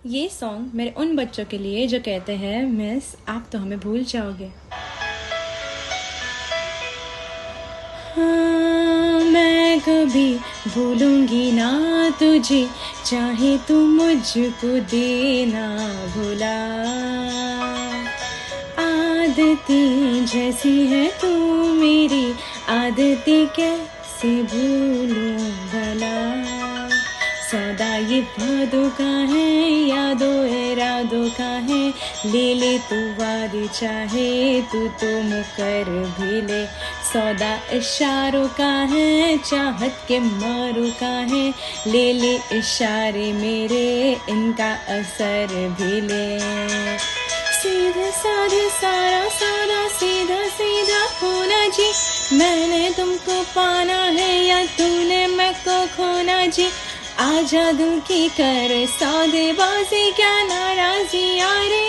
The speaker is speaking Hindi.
ये सॉन्ग मेरे उन बच्चों के लिए जो कहते हैं मिस आप तो हमें भूल जाओगे। हाँ, मैं कभी भूलूंगी ना तुझे, चाहे तू मुझको देना भुला। आदतें जैसी है तू मेरी, आदतें कैसे भूलूं भला। सौदा ये वादों का है, यादों इरादों का है, ले ले तू वादे चाहे तू तो मुकर भी ले। सौदा इशारों का है, चाहत के मारों का है, ले ले इशारे मेरे, इनका असर भी ले। सीधे साधे सारा सादा, सीधा सीधा होना जी, मैंने तुमको पाना है या तूने मैं को खोना जी। आजा दिल की कर सौदेबाजी, क्या नाराजी यारे